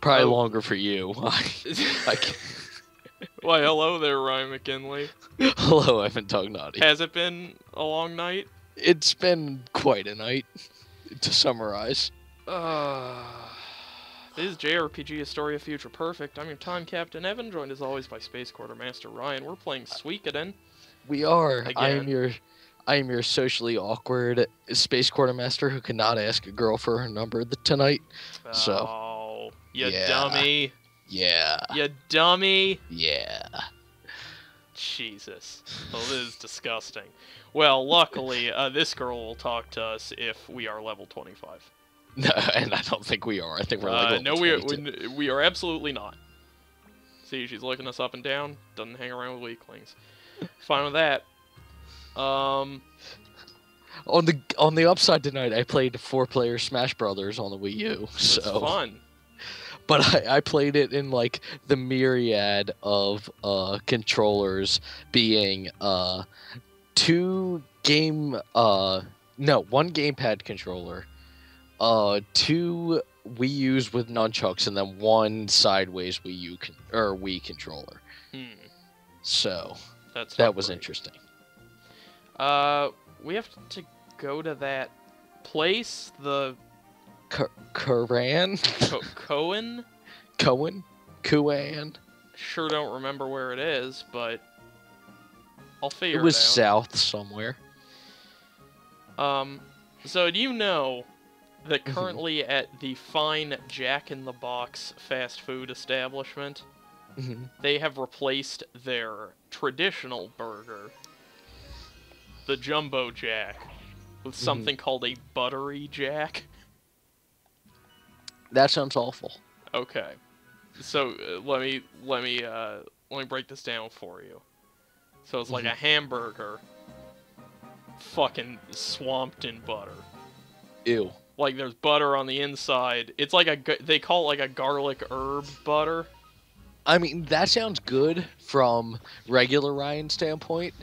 Probably longer for you. Why, hello there, Ryan McKinley. Hello, Evan Tugnaughty. Has it been a long night? It's been quite a night, to summarize. This is JRPG Historia Future Perfect. I'm your time captain, Evan, joined as always by Space Quartermaster Ryan. We're playing Suikoden. We are. Again. I am your socially awkward Space Quartermaster who cannot ask a girl for her number tonight. Oh, you yeah. dummy. Yeah. You dummy. Yeah. Jesus. Well, this is disgusting. Well, luckily, this girl will talk to us if we are level 25. No, and I don't think we are. I think we're like no, level we are absolutely not. See, she's looking us up and down. Doesn't hang around with weaklings. Fine with that. On the upside tonight, I played 4-player Smash Brothers on the Wii U. So it's fun. But I played it in like the myriad of controllers, being one gamepad controller, 2 Wii U's with nunchucks, and then 1 sideways Wii controller. So that was interesting. We have to go to that place, the Koran? Kuan? Sure don't remember where it is, but I'll figure it out. It was south somewhere. So do you know that currently at the fine Jack in the Box fast food establishment, they have replaced their traditional burger, the Jumbo Jack, with something called a Buttery Jack? That sounds awful. Okay, so let me break this down for you. So it's like a hamburger, fucking swamped in butter. Ew. Like there's butter on the inside. It's like they call it like a garlic herb butter. I mean, that sounds good from regular Ryan's standpoint,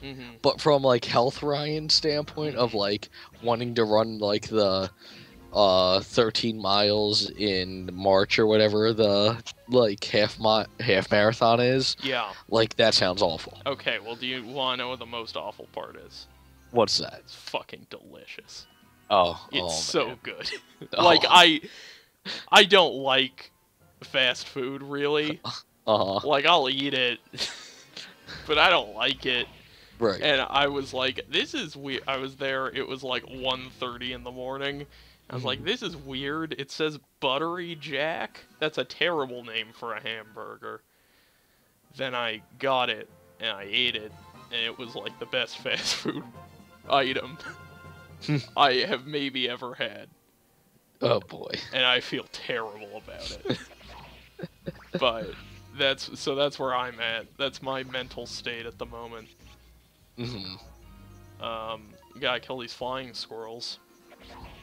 but from like health Ryan's standpoint of like wanting to run like the 13 miles in March or whatever the like half marathon is. Yeah. Like that sounds awful. Okay, well, do you want to know what the most awful part is? What's that? It's fucking delicious. It's so good. Like I don't like fast food really. Like I'll eat it, but I don't like it. Right. And I was like, this is weird. I was there. It was like 1:30 in the morning. I was like, this is weird. It says Buttery Jack. That's a terrible name for a hamburger. Then I got it, and I ate it, and it was like the best fast food item I have maybe ever had. Oh boy. And I feel terrible about it. But that's where I'm at. That's my mental state at the moment. You gotta kill these flying squirrels.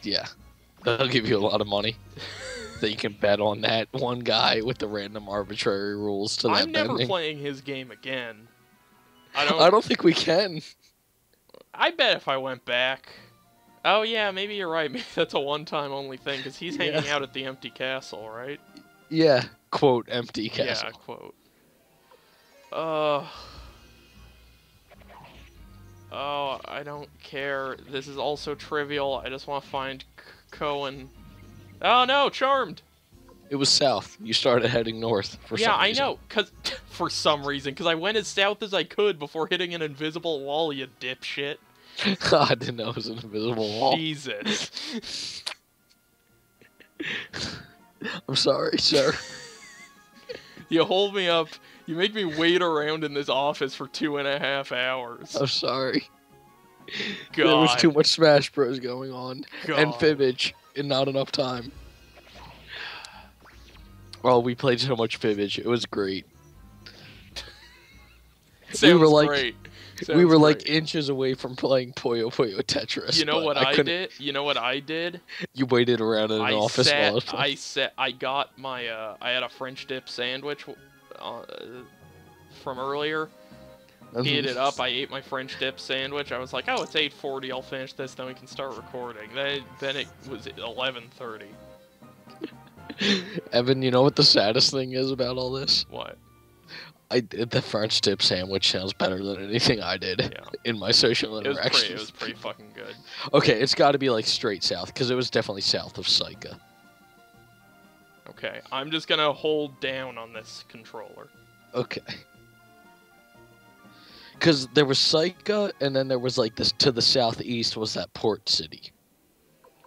Yeah. That'll give you a lot of money. That you can bet on that one guy with the random arbitrary rules to that I'm never bending. playing his game again. I don't think we can. I bet if I went back... Oh yeah, maybe you're right. Maybe that's a one-time only thing, because he's hanging out at the empty castle, right? Yeah. Quote, empty castle. Yeah, quote. Oh, I don't care. This is also trivial. I just want to find Cohen. Oh no, Charmed! It was south. You started heading north for some reason. Yeah, I know. For some reason. Because I went as south as I could before hitting an invisible wall, you dipshit. I didn't know it was an invisible wall. Jesus. I'm sorry, sir. You hold me up. You make me wait around in this office for 2.5 hours. I'm sorry. God. There was too much Smash Bros going on. God. And Fibbage, and not enough time. Well, we played so much Fibbage. It was great. Great. We were like inches away from playing Puyo Puyo Tetris. You know what I did? You know what I did? You waited around in an office while I got my I had a French dip sandwich from earlier. Heated it up. I ate my French dip sandwich. I was like, oh, it's 8:40. I'll finish this, then we can start recording. Then it was 11:30. Evan, you know what the saddest thing is about all this? What? The French dip sandwich sounds better than anything I did in my social interactions. It was pretty fucking good. Okay, it's got to be like straight south, because it was definitely south of Suika. Okay, I'm just gonna hold down on this controller. Okay. Because there was Suika, and then there was like this to the southeast was that port city,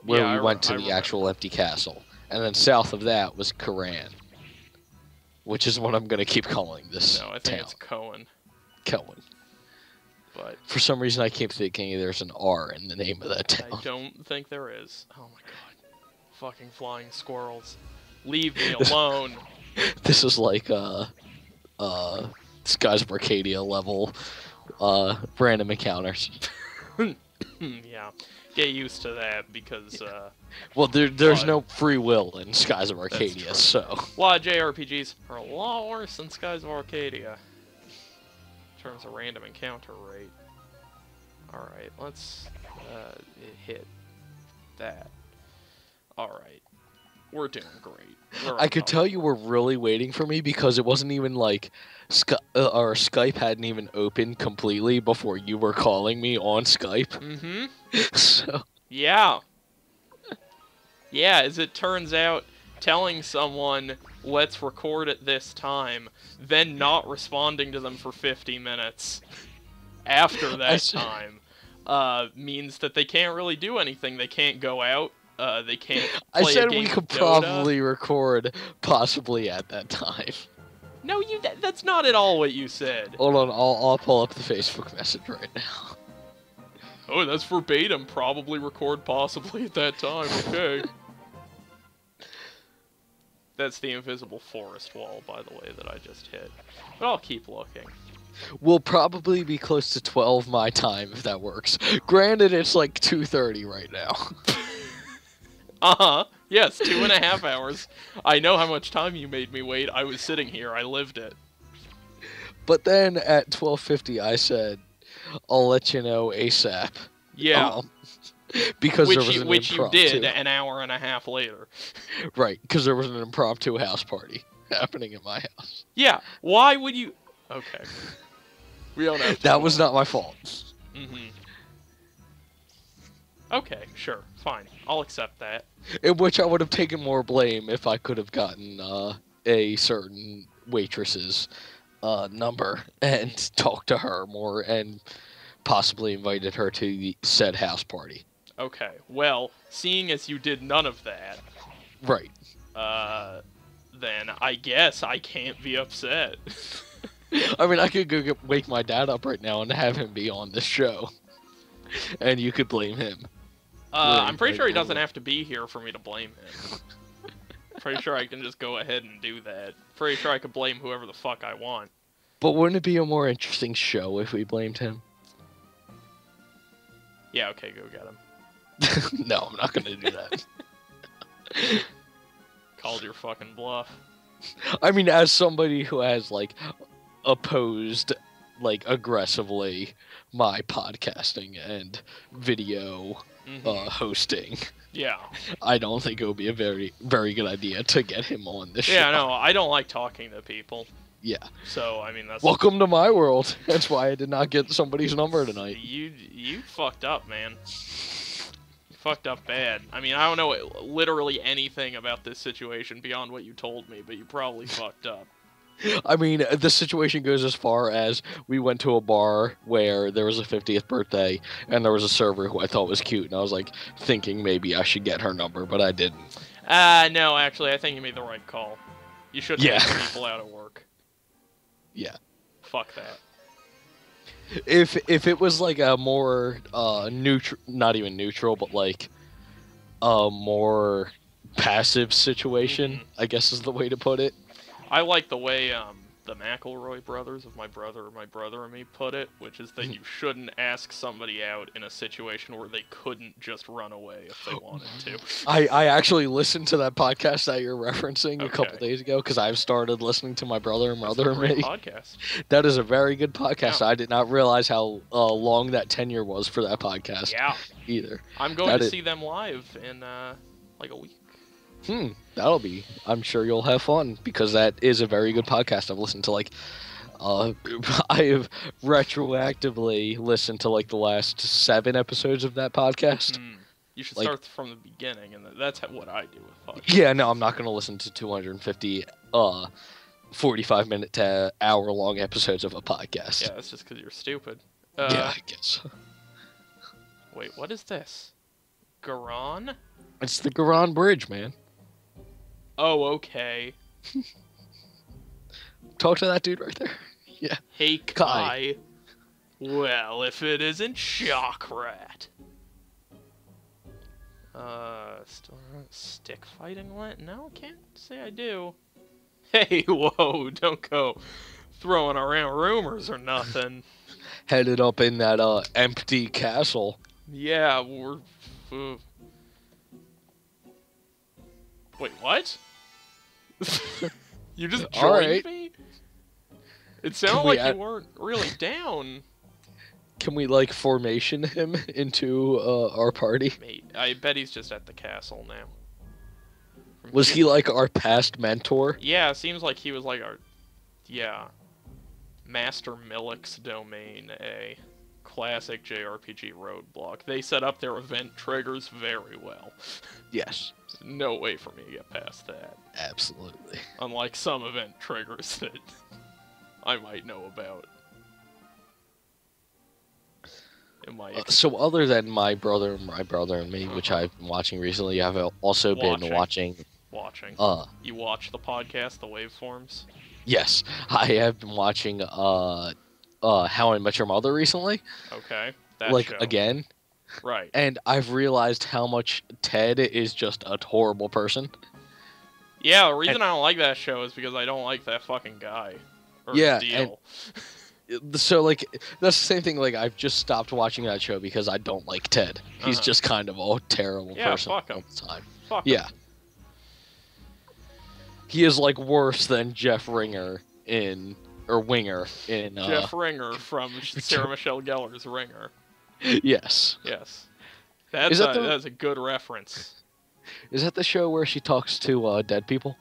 where we went to the actual empty castle, and then south of that was Koran, which is what I'm gonna keep calling this. No, I think town. it's Cohen. Cohen. But for some reason, I keep thinking there's an R in the name of that town. I don't think there is. Oh my god, fucking flying squirrels! Leave me alone. This is like Skies of Arcadia level random encounters. Yeah, get used to that because well, there's no free will in Skies of Arcadia, so a lot of JRPGs are a lot worse than Skies of Arcadia in terms of random encounter rate. All right, let's hit that. All right. We're doing great. I could tell you were really waiting for me because it wasn't even like our Skype hadn't even opened completely before you were calling me on Skype. Mm-hmm. So. Yeah. Yeah, as it turns out, telling someone, let's record at this time, then not responding to them for 50 minutes after that time means that they can't really do anything. They can't go out. They can't play I said a game we could of Dota. probably record possibly at that time. No, that's not at all what you said. Hold on, I'll pull up the Facebook message right now. Oh, that's verbatim. Probably record possibly at that time. Okay. That's the invisible forest wall, by the way, that I just hit. But I'll keep looking. We'll probably be close to 12 my time if that works. Granted, it's like 2:30 right now. Uh-huh. Yes, 2.5 hours. I know how much time you made me wait. I was sitting here. I lived it. But then at 12:50, I said, I'll let you know ASAP. Yeah. Because there was an which impromptu. you did an hour and a half later. Right, because there was an impromptu house party happening at my house. Yeah. Why would you... Okay. We don't have to. That was not my fault. Mm-hmm. Okay, sure. Fine. I'll accept that. In which I would have taken more blame if I could have gotten a certain waitress's number and talked to her more and possibly invited her to the said house party. Okay. Well, seeing as you did none of that... Right. Then I guess I can't be upset. I mean, I could go wake my dad up right now and have him be on this show. And you could blame him. I'm pretty sure he doesn't have to be here for me to blame him. Pretty sure I can just go ahead and do that. Pretty sure I could blame whoever the fuck I want. But wouldn't it be a more interesting show if we blamed him? Yeah, okay, go get him. No, I'm not gonna do that. Called your fucking bluff. I mean, as somebody who has, like, opposed, like, aggressively my podcasting and video hosting. Yeah. I don't think it would be a very, very good idea to get him on this show. Yeah, no, I don't like talking to people. Yeah. So, I mean, that's... Welcome to my world. That's why I did not get somebody's number tonight. You fucked up, man. You fucked up bad. I mean, I don't know literally anything about this situation beyond what you told me, but you probably fucked up. I mean, the situation goes as far as we went to a bar where there was a 50th birthday, and there was a server who I thought was cute, and I was, like, thinking maybe I should get her number, but I didn't. No, actually, I think you made the right call. You shouldn't make people out of work. Yeah. Fuck that. If it was, like, a more, neutral, not even neutral, but, like, a more passive situation, I guess is the way to put it. I like the way the McElroy brothers of my brother and me put it, which is that you shouldn't ask somebody out in a situation where they couldn't just run away if they wanted to. I actually listened to that podcast that you're referencing a couple days ago because I've started listening to my brother and me. Podcast. That is a very good podcast. Yeah. I did not realize how long that tenure was for that podcast. Yeah. Either. I'm going to see them live in like a week. That'll be. I'm sure you'll have fun because that is a very good podcast. I've listened to like, I have retroactively listened to like the last 7 episodes of that podcast. You should Like- start from the beginning, and that's what I do with podcasts. Yeah, no, I'm not gonna listen to 250 45-minute to hour-long episodes of a podcast. Yeah, that's just because you're stupid. Yeah, I guess. Wait, what is this? Garon? It's the Garon Bridge, man. Oh, okay. Talk to that dude right there. Yeah. Hey, Kai. Well, if it isn't Shockrat. Still stick fighting what? No, can't say I do. Hey, whoa, don't go throwing around rumors or nothing. Headed up in that empty castle. Yeah, we're... Wait, what? You just joined Alright. me? It sounded like you weren't really down. Can we like formation him into our party? Mate, I bet he's just at the castle now. Was he like our past mentor? Yeah, seems like he was like our... Yeah. Master Millik's domain, a classic JRPG roadblock. They set up their event triggers very well. Yes. No way for me to get past that. Absolutely. Unlike some event triggers that I might know about. So other than my brother and me, which I've been watching recently, I've also been watching. You watch the podcast, the waveforms? Yes, I have been watching How I Met Your Mother recently. Okay. Show. Again. Right. And I've realized how much Ted is just a horrible person. Yeah, the reason I don't like that show is because I don't like that fucking guy. Or deal. So, like, that's the same thing, like, I've just stopped watching that show because I don't like Ted. He's just kind of a terrible person fuck him. all the time. Fuck him. He is, like, worse than Jeff Winger in... Jeff Ringer from Sarah Michelle Gellar's Ringer. Yes. Yes. That's a good reference. Is that the show where she talks to dead people?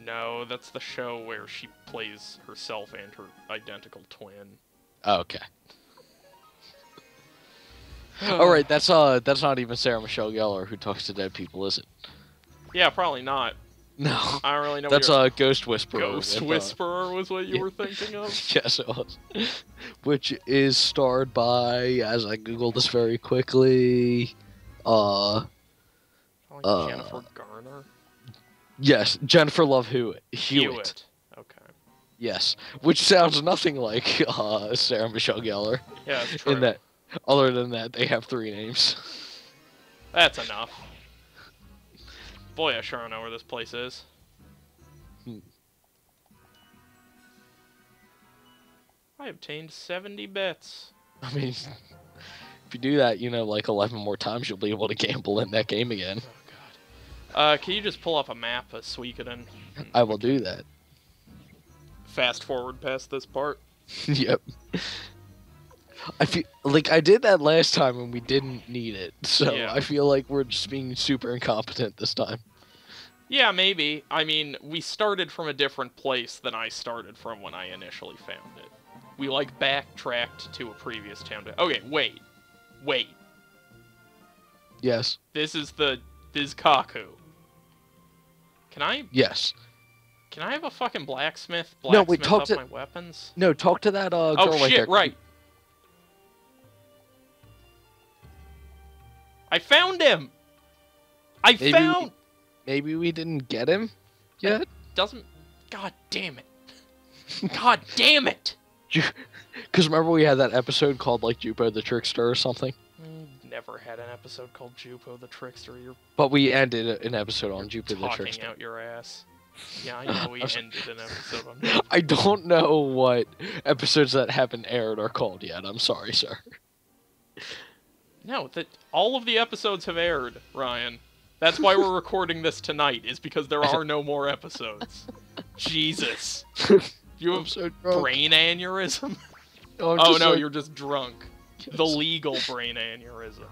No, that's the show where she plays herself and her identical twin. Okay. Alright, that's not even Sarah Michelle Gellar who talks to dead people, is it? Yeah, probably not. No. I don't really know. That's Ghost Whisperer. Ghost Whisperer was what you were thinking of? Yes, it was. Which is starred by, as I googled this very quickly, Jennifer Garner? Yes, Jennifer Love Hewitt. Okay. Yes, which sounds nothing like Sarah Michelle Gellar. Yeah, that's true. In that, other than that, they have 3 names. That's enough. Boy, I sure don't know where this place is. I obtained 70 bits. I mean, if you do that, like 11 more times, you'll be able to gamble in that game again. Oh, God. Can you just pull up a map of Suikoden? I will do that. Fast forward past this part. Yep. I feel like I did that last time and we didn't need it, so yeah. I feel like we're just being super incompetent this time. Yeah, maybe. I mean, we started from a different place than I started from when I initially found it. We, like, backtracked to a previous town. Okay, wait. Yes. This is Kaku. Can I? Yes. Can I have a fucking blacksmith no, wait, talk up to my weapons? No, talk to that girl oh, right shit, there. Right. I found him! Maybe we didn't get him yet? That doesn't... God damn it. God damn it! Because remember we had that episode called, like, Jupo the Trickster or something? Never had an episode called Jupo the Trickster. But we ended an episode on Jupo the Trickster. Talking out your ass. Yeah, I know we ended an episode on Jupo. I don't know what episodes that haven't aired are called yet. I'm sorry, sir. No, all of the episodes have aired, Ryan. That's why we're recording this tonight, is because there are no more episodes. Jesus. You have so brain aneurysm? Oh, no, you're just drunk. The legal brain aneurysm.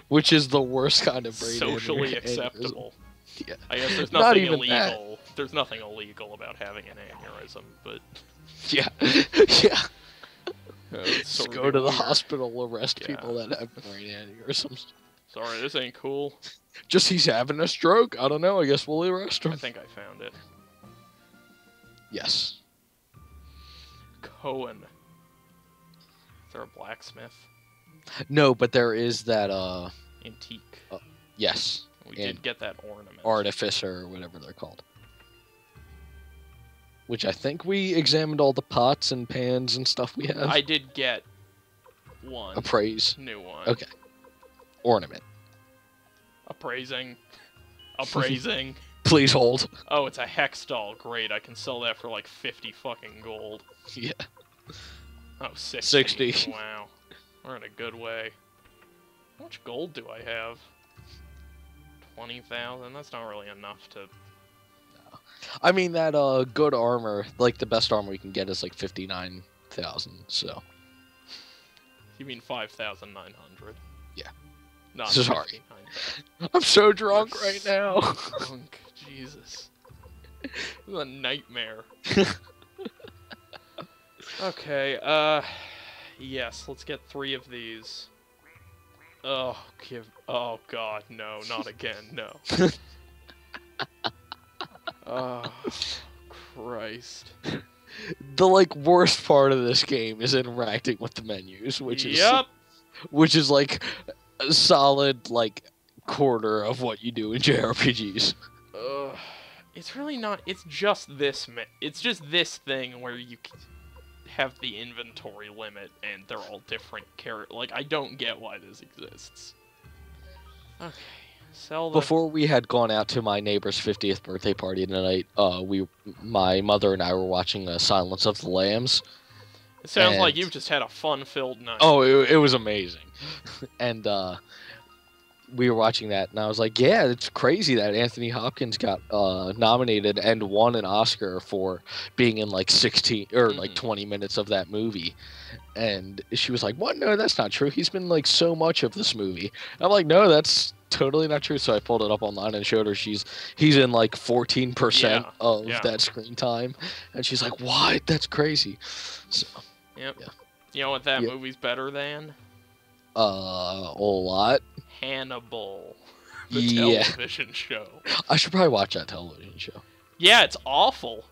Which is the worst kind of brain Socially aneurysm. acceptable. Yeah. I guess there's Not nothing even illegal. that. There's nothing illegal about having an aneurysm, but Yeah. Yeah. it's Just sort go of to the weird. hospital, arrest Yeah. people that have brain aneurysms. Sorry, this ain't cool. Just he's having a stroke. I don't know. I guess we'll arrest him. I think I found it. Yes. Cohen. Is there a blacksmith? No, but there is that, Antique. yes. We did get that ornament. Artificer, or whatever they're called. Which I think we examined all the pots and pans and stuff we have. I did get one. Appraise. New one. Okay. Ornament. Appraising. Appraising. Please hold. Oh, it's a hex doll. Great, I can sell that for like 50 fucking gold. Yeah. Oh, 60. 60. Wow. We're in a good way. How much gold do I have? 20,000? That's not really enough to... I mean, that good armor, like the best armor we can get is like 59,000, so. You mean 5,900? Yeah. Not Sorry. 59,000. I'm so drunk right now. Drunk. Jesus. This is a nightmare. Okay, yes, let's get 3 of these. Oh, oh god, no, not again, no. Oh, Christ. The, like, worst part of this game is interacting with the menus, which is like a solid, like, quarter of what you do in JRPGs. It's really not, it's just this thing where you have the inventory limit and they're all different characters. Like, I don't get why this exists. Okay, sell the... Before we had gone out to my neighbor's 50th birthday party tonight, my mother and I were watching Silence of the Lambs. It sounds like you've just had a fun-filled night. Oh, it was amazing. And, we were watching that, and I was like, yeah, it's crazy that Anthony Hopkins got nominated and won an Oscar for being in, like, 16 or, like, 20 minutes of that movie. And she was like, what? No, that's not true. He's been, like, so much of this movie. I'm like, no, that's totally not true. So I pulled it up online and showed her he's in, like, 14% of that screen time. And she's like, what? That's crazy. So, yep. Yeah. You know what that movie's better than? A lot. Hannibal, the television show. I should probably watch that television show. Yeah, it's awful.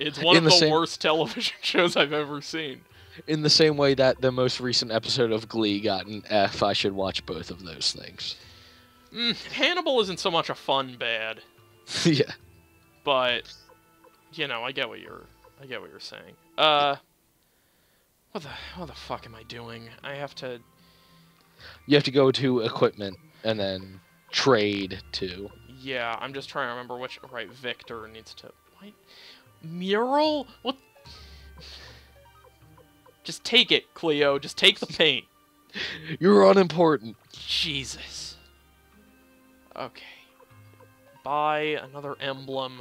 It's one of the worst television shows I've ever seen. In the same way that the most recent episode of Glee got an F, I should watch both of those things. Hannibal isn't so much a fun bad. Yeah. But, you know, I get what you're saying. What the fuck am I doing? I have to... You have to go to equipment and then trade to. Yeah, I'm just trying to remember which. Right, Victor needs to. What? Mural? What? Just take it, Cleo. Just take the paint. You're unimportant. Jesus. Okay. Buy another emblem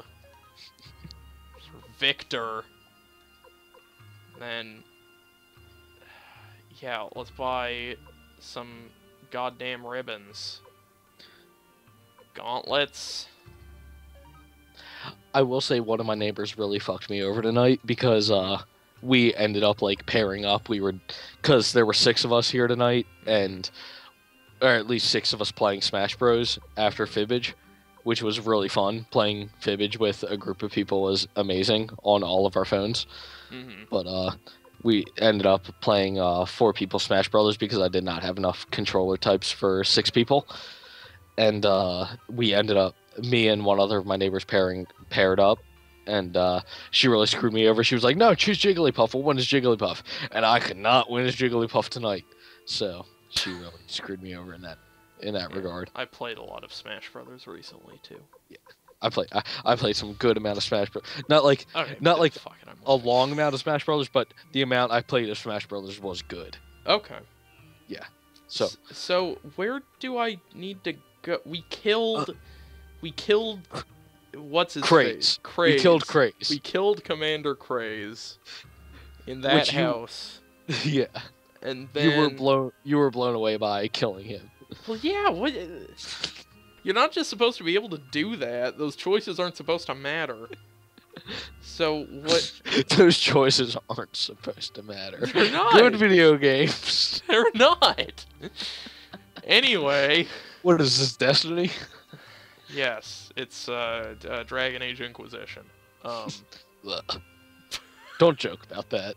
for Victor. Then. Yeah, let's buy some goddamn ribbons. Gauntlets. I will say one of my neighbors really fucked me over tonight because we ended up like pairing up. Because there were 6 of us here tonight, or at least 6 of us playing Smash Bros. After Fibbage, which was really fun. Playing Fibbage with a group of people was amazing on all of our phones. But we ended up playing 4 people Smash Brothers because I did not have enough controller types for 6 people. And we ended up, me and one other of my neighbors paired up. And she really screwed me over. She was like, no, choose Jigglypuff. We'll win as Jigglypuff. And I could not win as Jigglypuff tonight. So she really screwed me over in that regard. I played a lot of Smash Brothers recently, too. Yeah. I played some good amount of Smash Bros. Not like a long amount of Smash Brothers, but the amount I played of Smash Brothers was good. Okay. Yeah. So where do I need to go? We killed what's his face? Craze. We killed Craze. We killed Commander Craze in that house. Yeah. And then you were blown away by killing him. Well, yeah. What? You're not just supposed to be able to do that. Those choices aren't supposed to matter. So what? Those choices aren't supposed to matter. They're not. Good video games. They're not. Anyway. What is this, Destiny? Yes, it's Dragon Age Inquisition. Don't joke about that.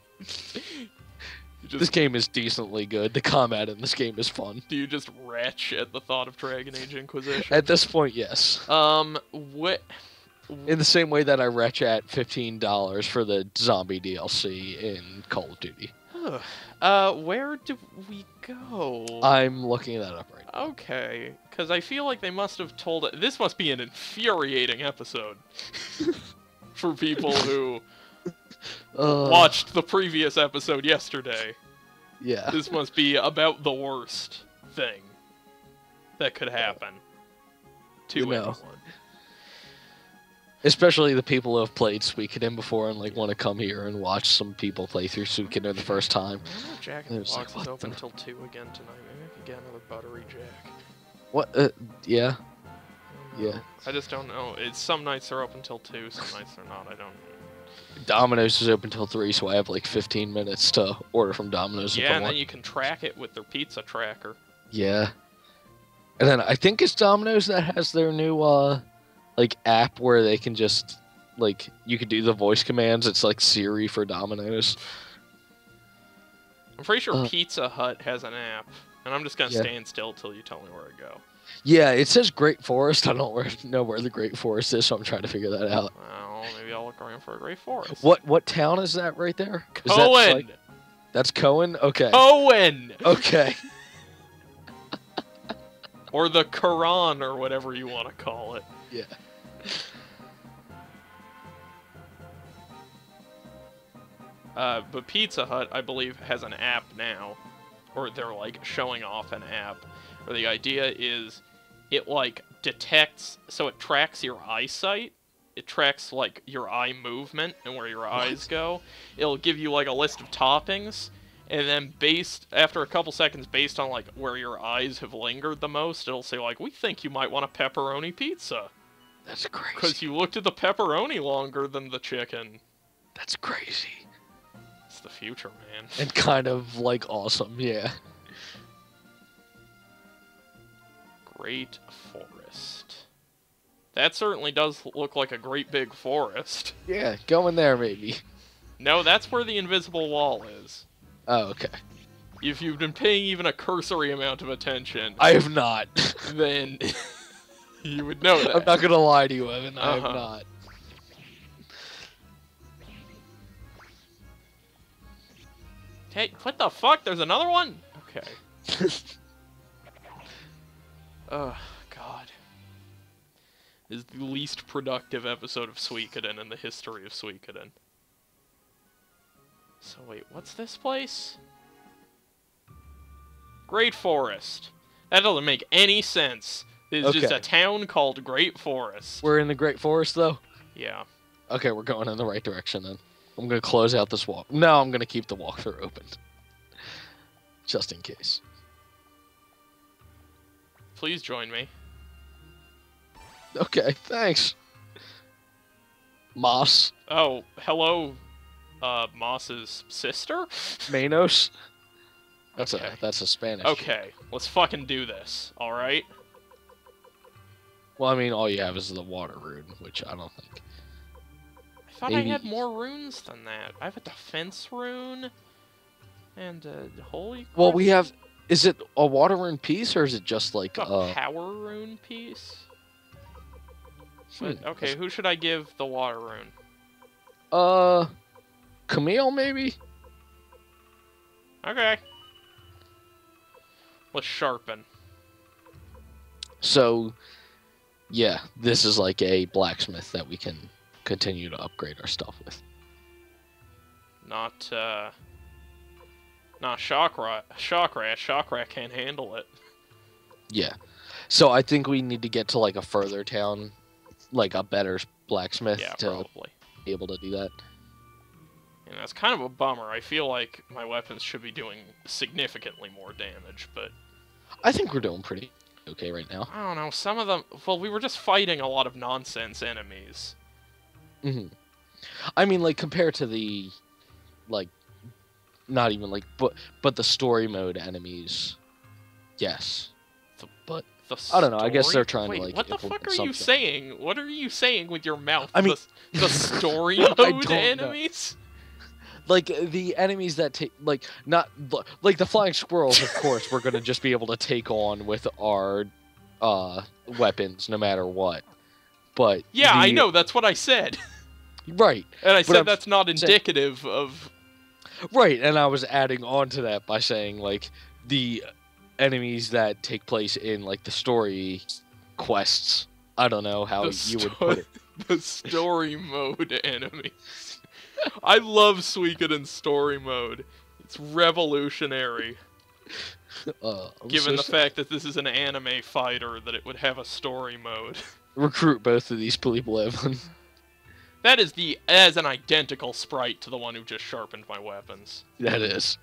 Just, this game is decently good. The combat in this game is fun. Do you just retch at the thought of Dragon Age Inquisition? At this point, yes. What? In the same way that I retch at $15 for the zombie DLC in Call of Duty. Where do we go? I'm looking that up right now. Okay, because I feel like they must have told it. This must be an infuriating episode for people who watched the previous episode yesterday. Yeah. This must be about the worst thing that could happen to anyone. Especially the people who have played Suikoden before and like want to come here and watch some people play through Suikoden the first time. Jack in the Box is open until 2 again tonight. Maybe I could get another buttery Jack. What? Yeah. Yeah. I just don't know. It's some nights they're open till 2, some nights they're not. I don't. Domino's is open till 3, so I have like 15 minutes to order from Domino's. Yeah, and then you can track it with their pizza tracker. Yeah. And then I think it's Domino's that has their new like app where they can just like you could do the voice commands. It's like Siri for Domino's. I'm pretty sure Pizza Hut has an app, and I'm just gonna stand still till you tell me where to go. Yeah, it says Great Forest. I don't know where the Great Forest is, so I'm trying to figure that out. Well, maybe I'll look around for a Great Forest. What town is that right there? Cohen. That's Cohen. Okay. Cohen. Okay. Or the Quran, or whatever you want to call it. Yeah. But Pizza Hut, I believe, has an app now. Or they're, like, showing off an app. Where the idea is, it, like, detects... So it tracks your eyesight. It tracks, like, your eye movement and where your eyes go. It'll give you, like, a list of toppings. And then after a couple seconds, based on, like, where your eyes have lingered the most, it'll say, like, we think you might want a pepperoni pizza. That's crazy. Because you looked at the pepperoni longer than the chicken. That's crazy. It's the future, man. And kind of, like, awesome, yeah. Great Forest. That certainly does look like a great big forest. Yeah, go in there, maybe. No, that's where the invisible wall is. Oh, okay. If you've been paying even a cursory amount of attention... I have not. Then... you would know that. I'm not gonna lie to you, Evan. I have not. Hey, what the fuck? There's another one? Okay. Oh, God. This is the least productive episode of Suikoden in the history of Suikoden. So wait, what's this place? Great Forest. That doesn't make any sense. It's just a town called Great Forest. We're in the Great Forest, though? Yeah. Okay, we're going in the right direction, then. I'm going to close out this walk. No, I'm going to keep the walkthrough open. Just in case. Please join me. Okay, thanks. Moss. Oh, hello, Moss's sister? Manos. That's a Spanish. Okay, let's fucking do this, alright? Well, I mean, all you have is the water rune, which I don't think. I thought I had more runes than that. I have a defense rune and a holy. Well, we have. Is it a water rune piece or is it just like a power rune piece? But, okay, who should I give the water rune? Camille, maybe. Okay. Let's sharpen. So, yeah, this is like a blacksmith that we can continue to upgrade our stuff with. Not Shockrat. Shockrat can't handle it. Yeah. So I think we need to get to like a further town, like a better blacksmith to probably be able to do that. And that's kind of a bummer. I feel like my weapons should be doing significantly more damage, but... I think we're doing pretty okay right now. I don't know, some of them... Well, we were just fighting a lot of nonsense enemies. Mm-hmm. I mean, like, compared to the, like, not even, like, but the story mode enemies, yes. But, I don't know, I guess they're trying to, like, what the fuck are you something. saying? What are you saying with your mouth? I mean... The story mode enemies? Like, the enemies that take, like, not, like, the flying squirrels, of course, we're gonna just be able to take on with our, weapons, no matter what. But... Yeah, I know, that's what I said. Right. And I said that's not indicative of... Right, and I was adding on to that by saying, like, the enemies that take place in, like, the story quests. I don't know how you would put it. The story mode enemies. I love Suikoden story mode. It's revolutionary. Given the fact that this is an anime fighter, that it would have a story mode. Recruit both of these people, Evan. That is an identical sprite to the one who just sharpened my weapons. That is.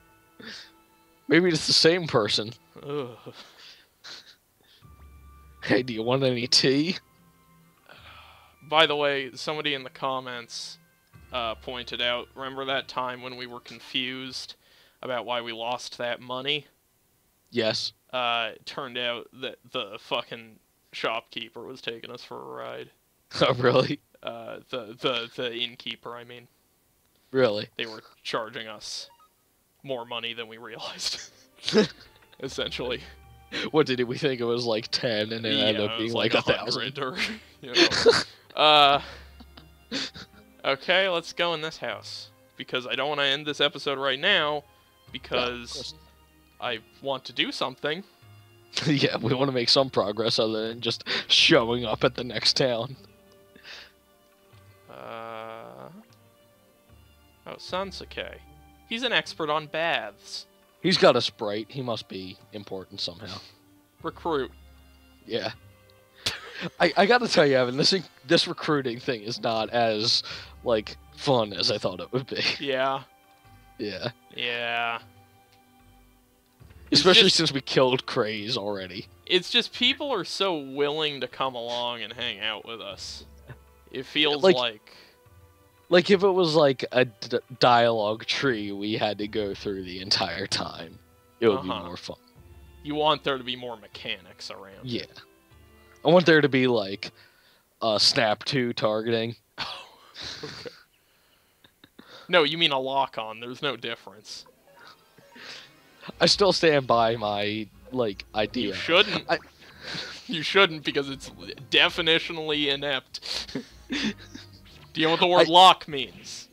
Maybe it's the same person. Ugh. Hey, do you want any tea? By the way, somebody in the comments pointed out, remember that time when we were confused about why we lost that money? Yes. It turned out that the fucking shopkeeper was taking us for a ride. Oh, really? The innkeeper, I mean. Really? They were charging us more money than we realized. Essentially. What did we think it was, like 10, and it ended up being like 1,000? Or, you know. Okay, let's go in this house. Because I don't want to end this episode right now, because I want to do something. Yeah, we want to make some progress other than just showing up at the next town. Oh, Sansuke. He's an expert on baths. He's got a sprite. He must be important somehow. Recruit. Yeah. I gotta tell you, Evan, this recruiting thing is not as, like, fun as I thought it would be. Yeah. Yeah. Yeah. Especially since we killed Craze already. It's just people are so willing to come along and hang out with us. It feels like... Like, if it was, like, a dialogue tree we had to go through the entire time, it would be more fun. You want there to be more mechanics around. Yeah. I want there to be, like, Snap 2 targeting. Oh, okay. No, you mean a lock-on. There's no difference. I still stand by my, like, idea. You shouldn't. You shouldn't, because it's definitionally inept. Do you know what the word lock means?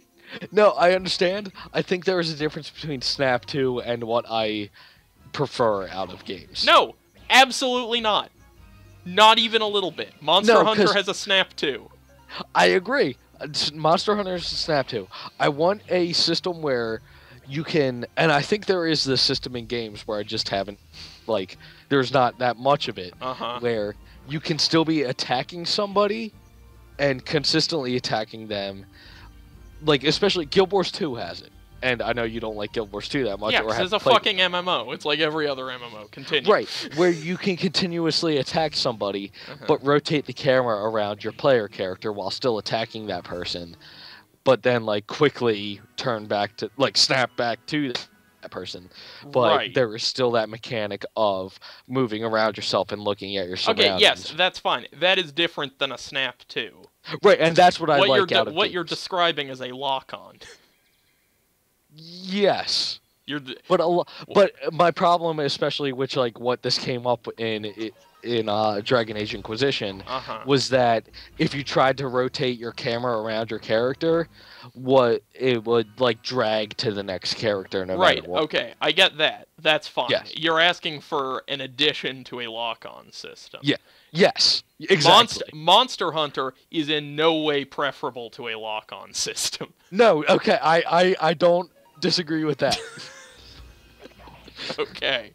No, I understand. I think there is a difference between Snap 2 and what I prefer out of games. No, absolutely not. Not even a little bit. Monster Hunter has a Snap 2. I agree. Monster Hunter has a Snap 2. I want a system where you can... And I think there is this system in games where I just haven't... Like, there's not that much of it. Where you can still be attacking somebody and consistently attacking them. Like, especially Guild Wars 2 has it. And I know you don't like Guild Wars 2 that much. Yeah, because it's a fucking MMO. It's like every other MMO. Continue. Right, where you can continuously attack somebody, but rotate the camera around your player character while still attacking that person. But then, like, quickly turn back to... Like, snap back to that person. But there is still that mechanic of moving around yourself and looking at your surroundings. Okay, yes, that's fine. That is different than a Snap 2. Right, and that's what I like out of what games. you're describing as a lock-on. Yes. But my problem, especially which, like, what this came up in Dragon Age Inquisition, was that if you tried to rotate your camera around your character, it would, like, drag to the next character no matter what. Okay, I get that. That's fine. Yes. You're asking for an addition to a lock-on system. Yeah. Yes. Exactly. Monster Hunter is in no way preferable to a lock-on system. No. Okay. I don't disagree with that. Okay.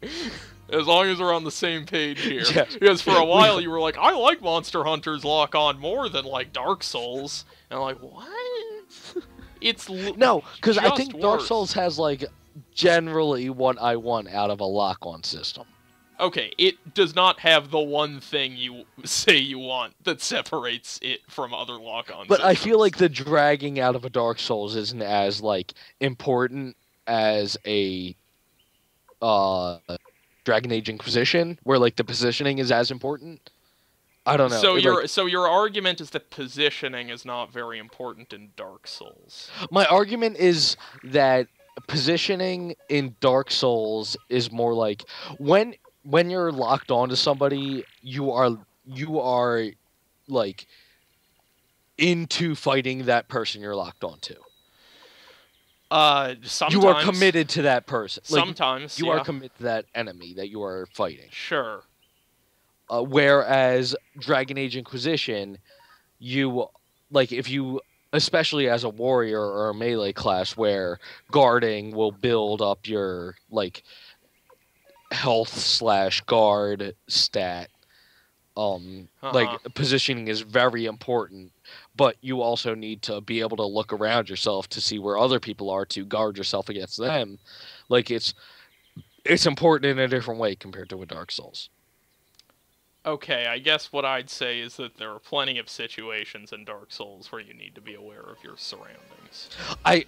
As long as we're on the same page here. Yes. Because for a while you were like, I like Monster Hunter's lock-on more than, like, Dark Souls. And I'm like, what? No, because I just think Dark worse. Souls has, like, generally what I want out of a lock-on system. Okay, it does not have the one thing you say you want that separates it from other lock-on But systems. I feel like the dragging out of a Dark Souls isn't as, like, important as a Dragon Age Inquisition, where, like, the positioning is as important. I don't know. So your argument is that positioning is not very important in Dark Souls. My argument is that positioning in Dark Souls is more like when you're locked onto somebody, you are like into fighting that person you're locked onto. Sometimes You are committed to that person. Like, sometimes you yeah. are committed to that enemy that you are fighting. Sure. Whereas Dragon Age Inquisition, you like if you especially as a warrior or a melee class where guarding will build up your like health/guard stat. Like positioning is very important, but you also need to be able to look around yourself to see where other people are to guard yourself against them. Like it's important in a different way compared to a Dark Souls. Okay, I guess what I'd say is that there are plenty of situations in Dark Souls where you need to be aware of your surroundings.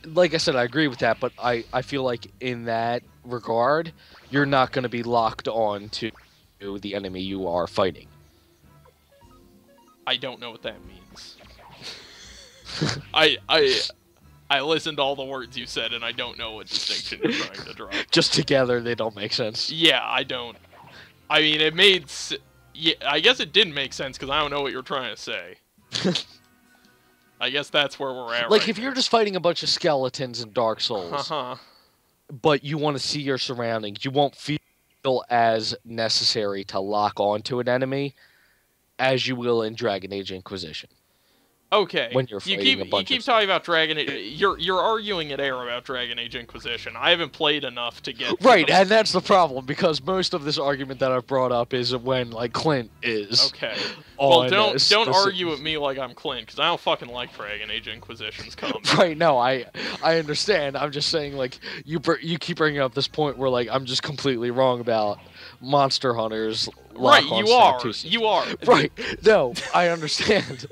Like I said, I agree with that, but I feel like in that regard, you're not going to be locked on to the enemy you are fighting. I don't know what that means. I listened to all the words you said, and I don't know what distinction you're trying to draw. Just together, they don't make sense. Yeah, I don't. I mean, it made... Yeah, I guess it didn't make sense, because I don't know what you're trying to say. I guess that's where we're at. Like, if you're just fighting a bunch of skeletons in Dark Souls, but you want to see your surroundings, you won't feel as necessary to lock onto an enemy as you will in Dragon Age Inquisition. Okay, when you're fighting you keep talking about Dragon Age. You're arguing at air about Dragon Age Inquisition. I haven't played enough to get right, and that's the problem because most of this argument that I've brought up is when like Clint is. Okay. Well, don't argue with me like I'm Clint because I don't fucking like Dragon Age Inquisition's combat. Right. No, I understand. I'm just saying like you keep bringing up this point where like I'm just completely wrong about Monster Hunters. Right, you are. Right. No, I understand.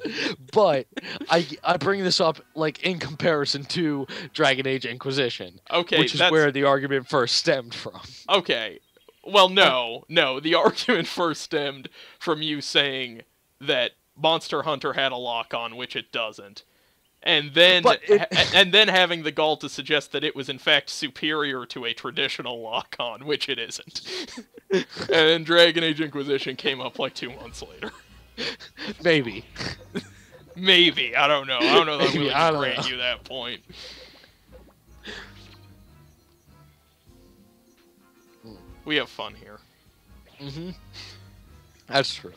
But I bring this up like in comparison to Dragon Age Inquisition. Okay, which is where the argument first stemmed from. Okay. Well, no. The argument first stemmed from you saying that Monster Hunter had a lock-on, which it doesn't. And then having the gall to suggest that it was in fact superior to a traditional lock-on, which it isn't. And then Dragon Age Inquisition came up like 2 months later. Maybe. Maybe. I don't know. I don't know that I'm willing to grant you that point. We have fun here. Mm-hmm. That's true.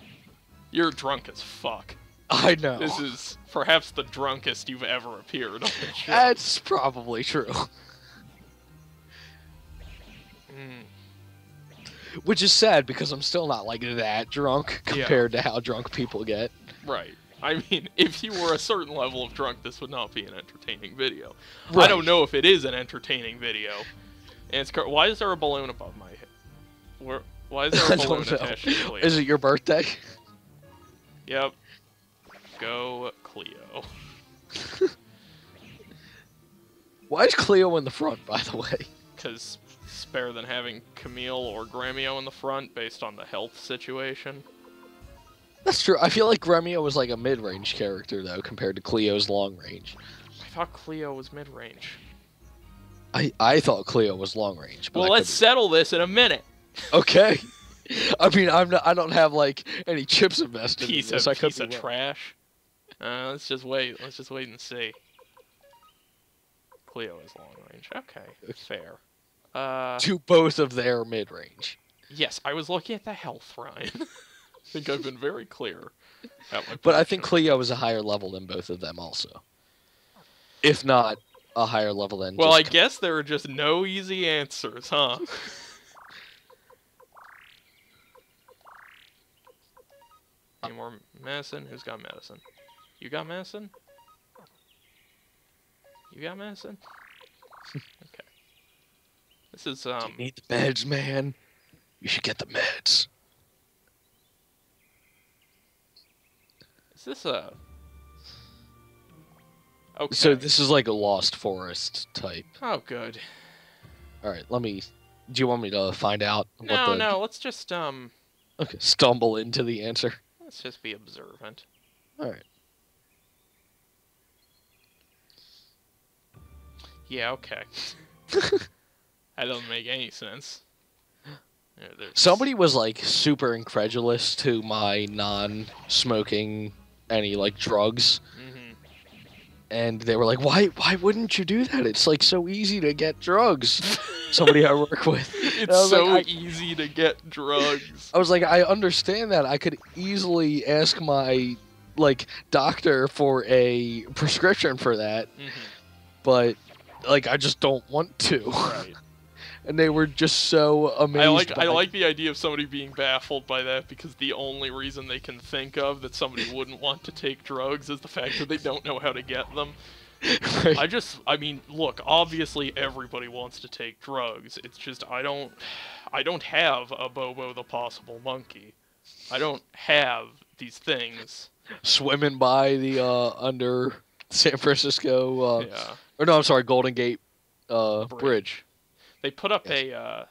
You're drunk as fuck. I know. This is perhaps the drunkest you've ever appeared on the show. That's probably true. Which is sad because I'm still not like that drunk compared to how drunk people get. Right. I mean, if you were a certain level of drunk, this would not be an entertaining video. Right. I don't know if it is an entertaining video. And it's why is there a balloon above my head? Why is there a balloon attached to Cleo? Is it your birthday? Yep. Go Cleo. Why is Cleo in the front, by the way? Because it's better than having Camille or Gremio in the front based on the health situation. That's true. I feel like Gremio was like a mid-range character, though, compared to Cleo's long-range. I thought Cleo was mid-range. I thought Cleo was long-range. Well, let's settle this in a minute. Okay. I mean, I don't have like any chips invested in this. Piece of trash. Let's just wait. Let's just wait and see. Cleo is long range. Okay, fair. To both of their mid range. Yes, I was looking at the health, Ryan. I think I've been very clear. But I think Cleo is a higher level than both of them, also. If not a higher level than. Well, I guess there are just no easy answers, huh? Any more medicine? Who's got medicine? You got medicine? You got medicine? Okay. This is, You need the meds, man. You should get the meds. Is this a... Okay. So this is like a Lost Forest type. Oh, good. Alright, let me... Do you want me to find out what the... No, let's just, Okay, stumble into the answer. Let's just be observant. Alright. Yeah, okay. That doesn't make any sense. Somebody was like super incredulous to my non-smoking any like drugs, and they were like, "Why wouldn't you do that? It's like so easy to get drugs." Somebody I work with. It's so like, easy to get drugs. I was like, I understand that. I could easily ask my like doctor for a prescription for that, but like I just don't want to. Right. And they were just so amazed. I like the idea of somebody being baffled by that, because the only reason they can think of that somebody wouldn't want to take drugs is the fact that they don't know how to get them. Right. I mean, look, obviously everybody wants to take drugs. It's just I don't have a Bobo the Possible Monkey. I don't have these things. Swimming by the under San Francisco yeah. Or no, I'm sorry, Golden Gate bridge. They put up a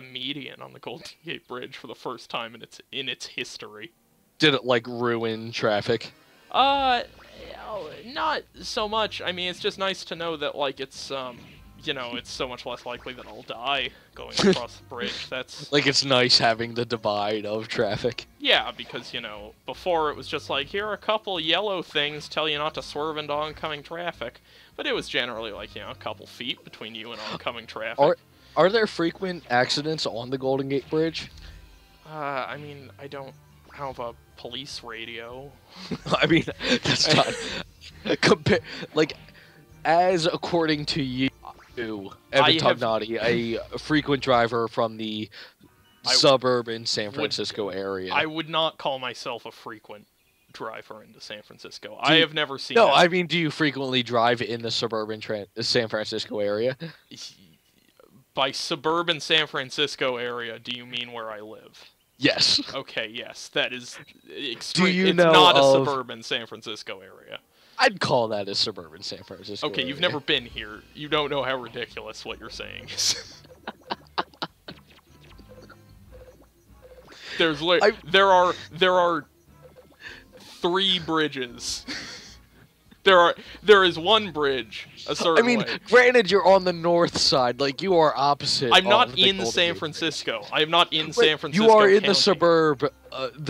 median on the Golden Gate Bridge for the first time in its history. Did it like ruin traffic? Not so much. I mean, it's just nice to know that like it's it's so much less likely that I'll die going across the bridge. That's like it's nice having the divide of traffic. Yeah, because before it was just like, here are a couple yellow things tell you not to swerve into oncoming traffic, but it was generally like a couple feet between you and oncoming traffic. Are there frequent accidents on the Golden Gate Bridge? I mean, I don't have a police radio. I mean, that's not like as according to you, Evan Tognati, a frequent driver from the suburban San Francisco area. I would not call myself a frequent driver into San Francisco. I have never seen. No, I mean, do you frequently drive in the suburban San Francisco area? By suburban San Francisco area, do you mean where I live? Yes. Okay, yes. That is extreme. Do you it's know not a suburban San Francisco area. I'd call that a suburban San Francisco Okay, you've never been here. You don't know how ridiculous what you're saying is. There are 3 bridges. There is one bridge a certain way. Granted, you're on the north side, like you are opposite. I'm not in San Francisco. I am not in San Francisco. You are in County. the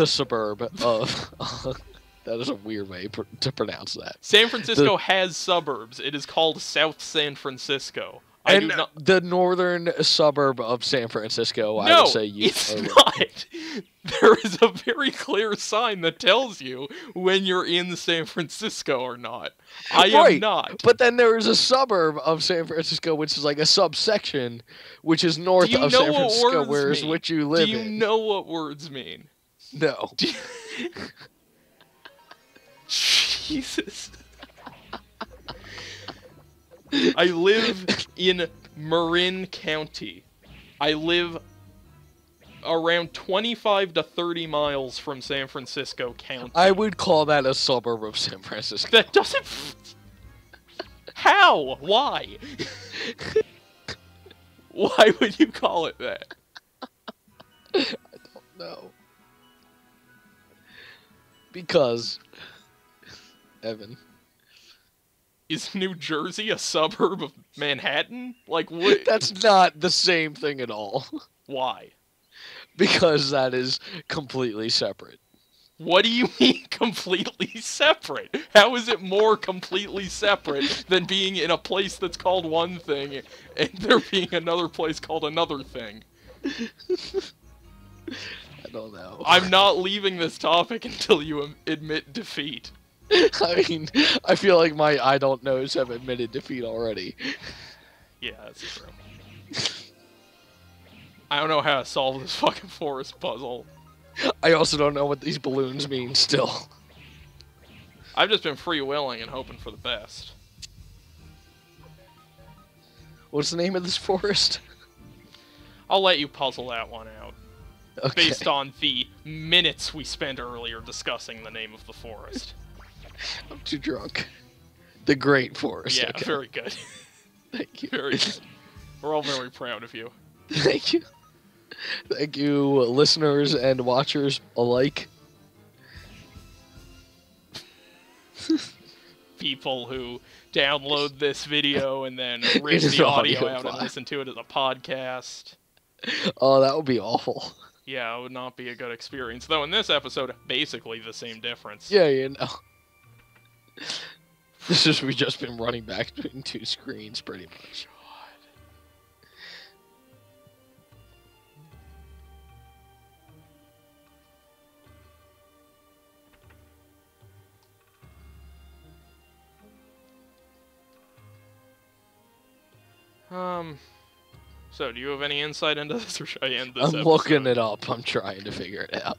suburb of. That is a weird way to pronounce that. San Francisco has suburbs. It is called South San Francisco. The northern suburb of San Francisco, I would say it's not. There is a very clear sign that tells you when you're in San Francisco or not. I am not. But then there is a suburb of San Francisco, which is like a subsection, which is north of San Francisco, whereas which you live in. Do you know what words mean? No. Jesus. I live in Marin County. I live around 25 to 30 miles from San Francisco County. I would call that a suburb of San Francisco. That doesn't... How? Why? Why would you call it that? I don't know. Because... Evan... Is New Jersey a suburb of Manhattan? Like, what? That's not the same thing at all. Why? Because that is completely separate. What do you mean completely separate? How is it more completely separate than being in a place that's called one thing and there being another place called another thing? I don't know. I'm not leaving this topic until you admit defeat. I mean, I feel like my I don't knows have admitted defeat already. Yeah, that's true. I don't know how to solve this fucking forest puzzle. I also don't know what these balloons mean still. I've just been free-willing and hoping for the best. What's the name of this forest? I'll let you puzzle that one out. Okay. Based on the minutes we spent earlier discussing the name of the forest. I'm too drunk. The Great Forest. Yeah, okay. very good. Thank you. Very good. We're all very proud of you. Thank you. Thank you, listeners and watchers alike. People who download this video and then rip It is the audio audio out and file. listen to it as a podcast. Oh, that would be awful. Yeah, it would not be a good experience. Though in this episode, basically the same difference. Yeah, you know. This is, we've just been running back between two screens, pretty much. So do you have any insight into this, or should I end this I'm episode? looking it up. I'm trying to figure it out.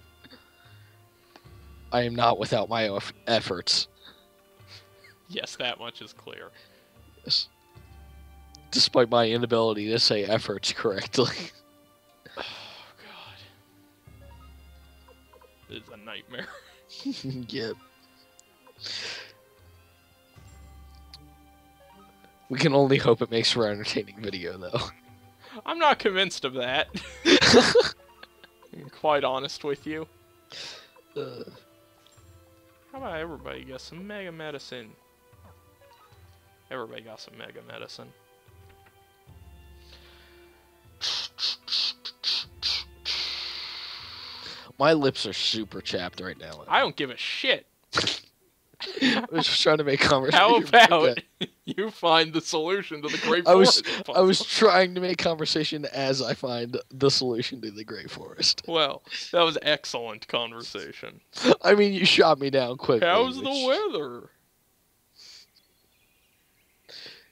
I am not without my efforts. Yes, that much is clear. Yes. Despite my inability to say efforts correctly. Oh, God. This is a nightmare. Yep. We can only hope it makes for an entertaining video, though. I'm not convinced of that. I'm quite honest with you. How about everybody get some mega medicine? Everybody got some mega medicine. My lips are super chapped right now. I don't give a shit. I was just trying to make conversation. How about you find the solution to the Great Forest puzzle? I was trying to make conversation as I find the solution to the Great Forest. Well, that was excellent conversation. I mean, you shot me down quickly. How's the weather?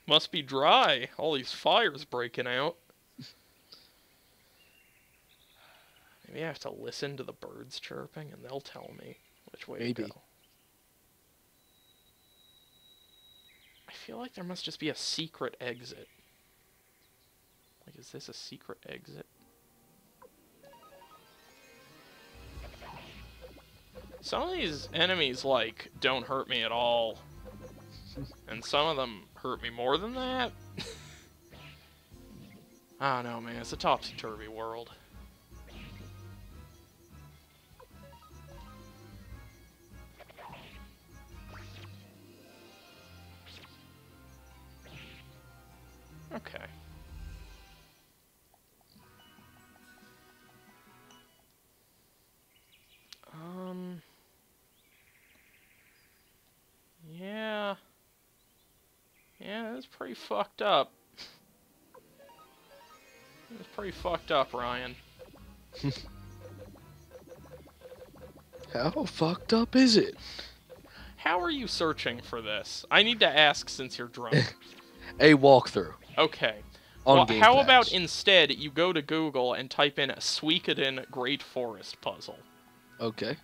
Must be dry. All these fires breaking out. Maybe I have to listen to the birds chirping and they'll tell me which way to go. I feel like there must just be a secret exit. Like, is this a secret exit? Some of these enemies, like, don't hurt me at all. And some of them hurt me more than that. I don't know, man. It's a topsy-turvy world. Okay. Yeah. Yeah, that's pretty fucked up. That's pretty fucked up, Ryan. How fucked up is it? How are you searching for this? I need to ask since you're drunk. A walkthrough. Okay. Well, how about instead you go to Google and type in a Suikoden Great Forest puzzle? Okay.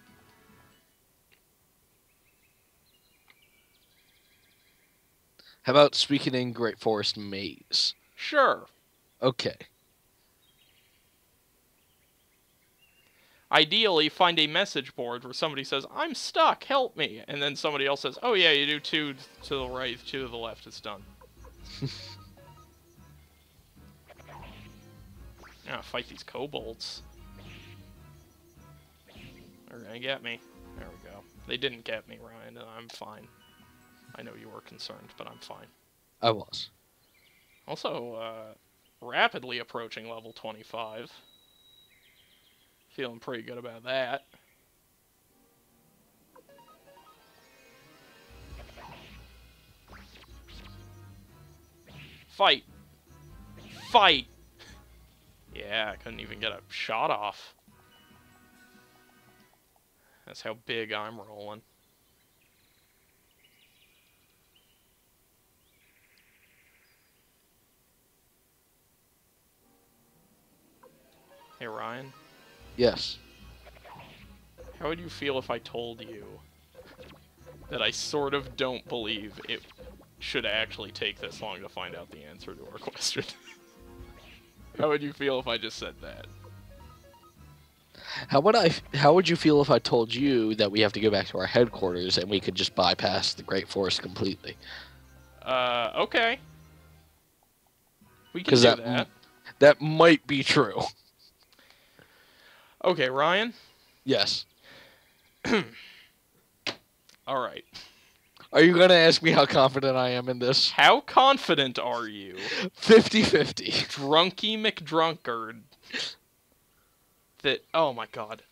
How about Suikoden Great Forest Maze? Sure. Okay. Ideally, find a message board where somebody says, "I'm stuck, help me," and then somebody else says, "Oh yeah, you do 2 to the right, 2 to the left, it's done." Ah, fight these kobolds. They're gonna get me. There we go. They didn't get me, Ryan, and I'm fine. I know you were concerned, but I'm fine. I was. Also, rapidly approaching level 25. Feeling pretty good about that. Fight! Fight! Yeah, I couldn't even get a shot off. That's how big I'm rolling. Hey, Ryan? Yes. How would you feel if I told you that I sort of don't believe it should actually take this long to find out the answer to our question. How would you feel if I just said that? How would you feel if I told you that we have to go back to our headquarters and we could just bypass the Great Forest completely? Okay. We can do that. That might be true. Okay, Ryan? Yes. Alright. Are you going to ask me how confident I am in this? How confident are you? 50-50. Drunky McDrunkard. That, oh my god.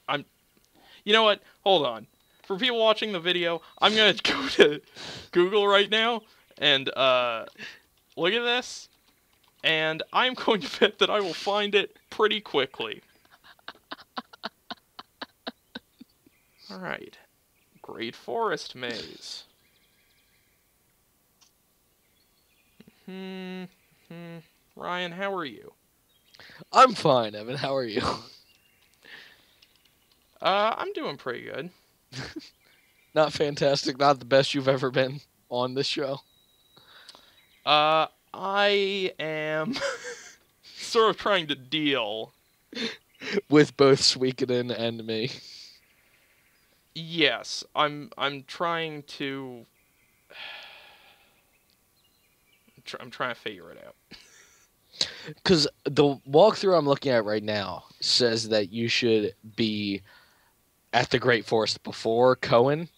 You know what? Hold on. For people watching the video, I'm going to go to Google right now and look at this. And I'm going to bet that I will find it pretty quickly. Alright. Great Forest Maze. Ryan, how are you? I'm fine, Evan. How are you? I'm doing pretty good. Not fantastic. Not the best you've ever been on this show. I am sort of trying to deal with both Suikoden and me. Yes, I'm trying to. I'm trying to figure it out. Because the walkthrough I'm looking at right now says that you should be at the Great Forest before Cohen.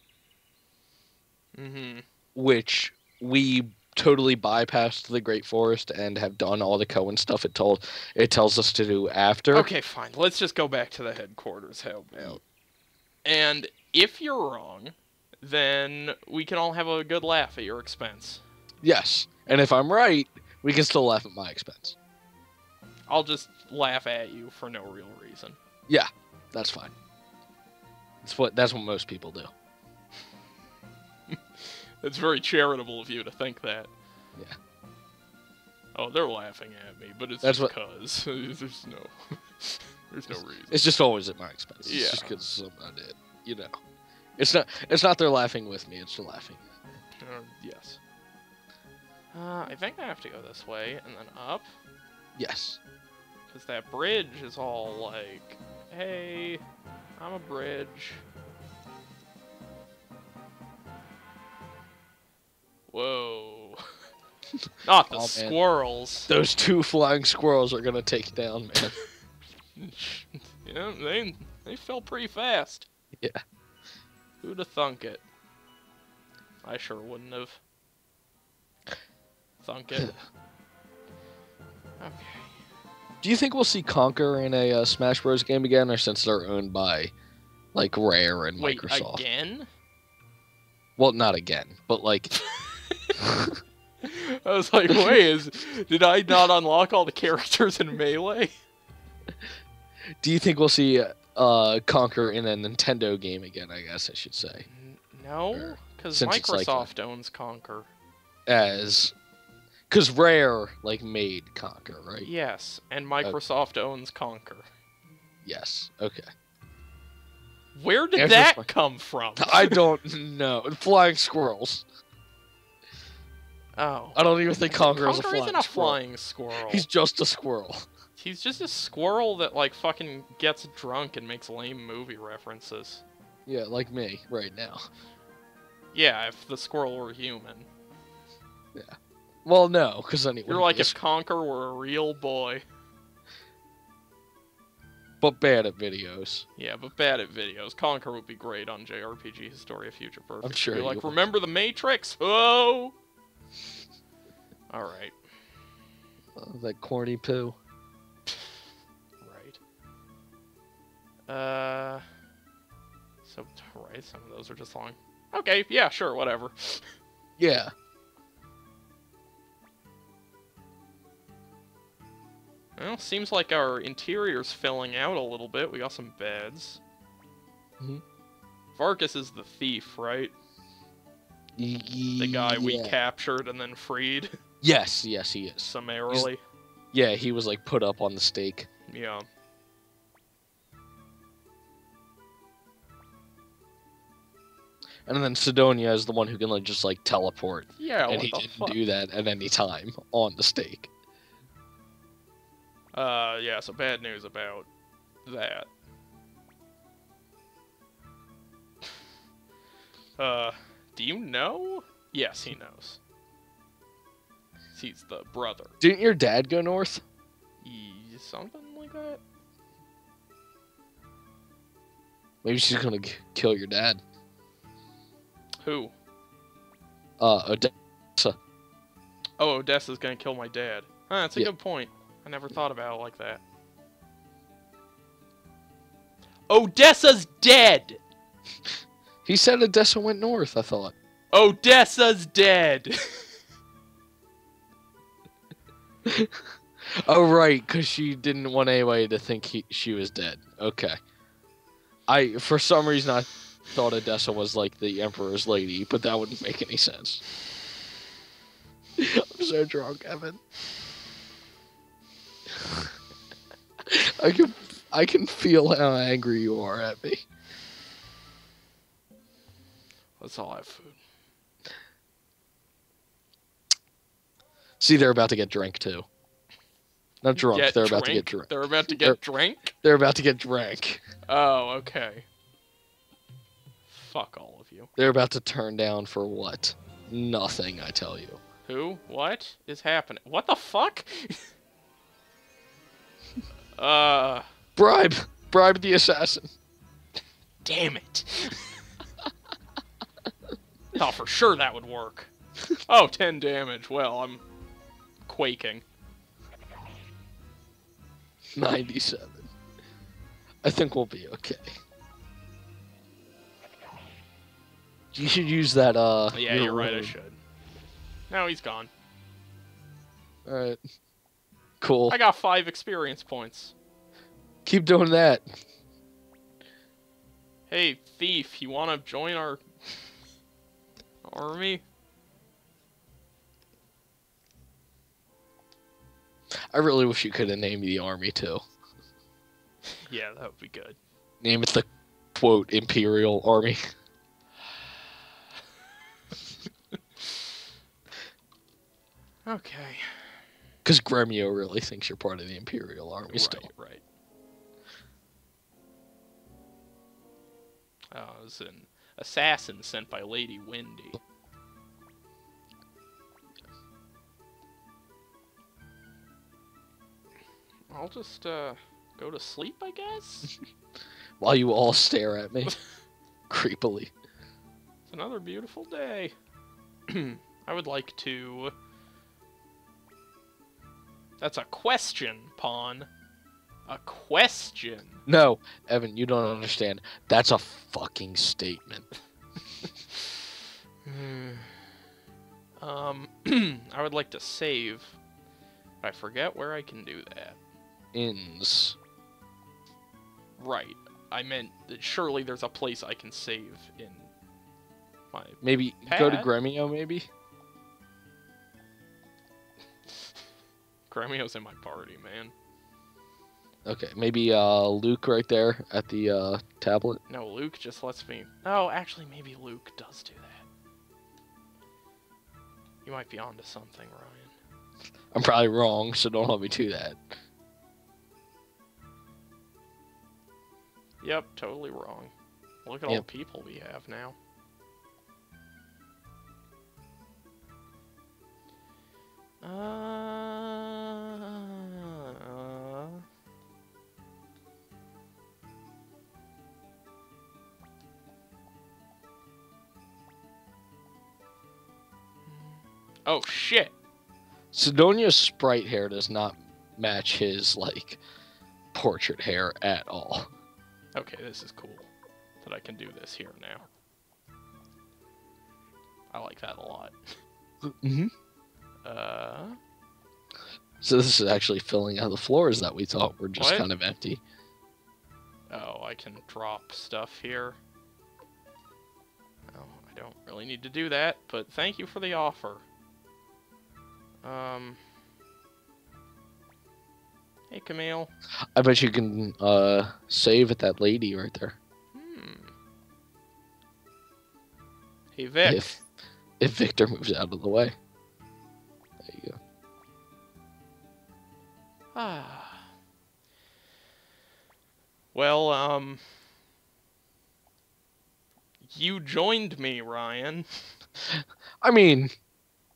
Mm-hmm. Which we totally bypassed the Great Forest and have done all the Cohen stuff it tells us to do after. Okay, fine. Let's just go back to the headquarters. How about? And if you're wrong, then we can all have a good laugh at your expense. Yes. And if I'm right, we can still laugh at my expense. I'll just laugh at you for no real reason. Yeah, that's fine. That's what most people do. It's very charitable of you to think that. Yeah. Oh, they're laughing at me, but it's just because there's no reason. It's just always at my expense. It's just because I did. You know, it's not they're laughing with me. It's they're laughing. Yes. I think I have to go this way and then up. Yes. Because that bridge is all like, hey, I'm a bridge. Whoa. Not the squirrels. Man. Those two flying squirrels are going to take you down, man. Yeah, they fell pretty fast. Yeah. Who'd have thunk it? I sure wouldn't have. Thunk it. Okay. Do you think we'll see Conker in a Smash Bros. Game again, or since they're owned by, like, Rare and Microsoft? Wait, again? Well, not again, but, like... I was like, wait, did I not unlock all the characters in Melee? Do you think we'll see Conker in a Nintendo game again, I guess I should say? No, because Microsoft owns Conker. Because Rare, like, made Conker, right? Yes, and Microsoft owns Conker. Yes, okay. Where did that come from? I don't know. Flying squirrels. Oh. I don't even think Conker is a flying squirrel. Isn't a flying squirrel. He's just a squirrel. He's just a squirrel that, like, fucking gets drunk and makes lame movie references. Yeah, like me, right now. Yeah, if the squirrel were human. Yeah. Well, no, because then you're like if Conker were a real boy. But bad at videos. Yeah, but bad at videos. Conker would be great on JRPG Historia Future Perfect. I'm sure. You're like, remember the Matrix? Oh! Alright. That corny poo. Right. So, right, some of those are just long. Okay, yeah, sure, whatever. Yeah. Well, seems like our interior's filling out a little bit. We got some beds. Mm-hmm. Vargas is the thief, right? The guy we captured and then freed. Yes, he is. Summarily. Yeah, he was, like, put up on the stake. Yeah. And then Sidonia is the one who can like just like teleport. Yeah, and what he the didn't fuck? do that at any time on the stake. Yeah, so bad news about that. Do you know? Yes, he knows. He's the brother. Didn't your dad go north? Something like that? Maybe she's gonna kill your dad. Who? Odessa. Oh, Odessa's gonna kill my dad. Huh, that's a Yeah. good point. I never thought about it like that. Odessa's dead! He said Odessa went north, I thought. Odessa's dead! Oh, right, because she didn't want anybody to think she was dead. Okay. For some reason, I thought Odessa was like the Emperor's lady, but that wouldn't make any sense. I'm so drunk, Evan. I can feel how angry you are at me. Let's all have food. See, they're about to get drunk too. Not drunk. They're about to get drunk. They're about to get drank? They're about to get drank. Oh, okay. Fuck all of you. They're about to turn down for what? Nothing, I tell you. Who? What is happening? What the fuck? Bribe! Bribe the assassin. Damn it. Thought for sure that would work. Oh, 10 damage. Well, I'm quaking. 97. I think we'll be okay. You should use that, Yeah, you're right, I should. No, he's gone. Alright. Cool. I got 5 experience points. Keep doing that. Hey, thief, you wanna join our army? I really wish you could have named the army, too. Yeah, that would be good. Name it the, quote, Imperial Army. Okay. Because Gremio really thinks you're part of the Imperial Army still. Right. Oh, it was an assassin sent by Lady Wendy. I'll just, go to sleep, I guess? While you all stare at me. Creepily. It's another beautiful day. I would like to... That's a question, Pawn. A question. No, Evan, you don't understand. That's a fucking statement. I would like to save. I forget where I can do that. Inns. Right. I meant that surely there's a place I can save in my... Maybe go to Gremio, maybe? Gremio's in my party, man. Okay, maybe Luke right there at the tablet. No, Luke just lets me... Oh, actually, maybe Luke does do that. You might be onto something, Ryan. I'm probably wrong, so don't let me do that. Yep, totally wrong. Look at all the people we have now. Oh, shit! Sidonia's sprite hair does not match his, like, portrait hair at all. Okay, this is cool. That I can do this here now. I like that a lot. Mm-hmm. So this is actually filling out the floors that we thought were just kind of empty. Oh, I can drop stuff here. Oh, I don't really need to do that, but thank you for the offer. Hey, Camille. I bet you can save at that lady right there. Hey, Vic. If Victor moves out of the way. There you go. Ah. Well, you joined me, Ryan. I mean,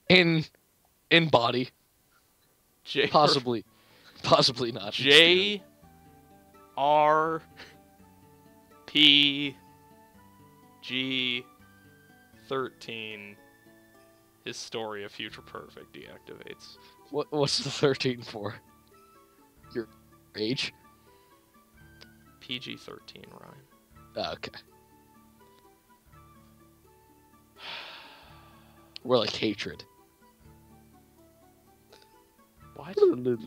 in body, possibly not. JRPG 13 Historia Future Perfect deactivates. What's the 13 for? Your age? PG-13, Ryan. Okay. We're like hatred. What? Nope.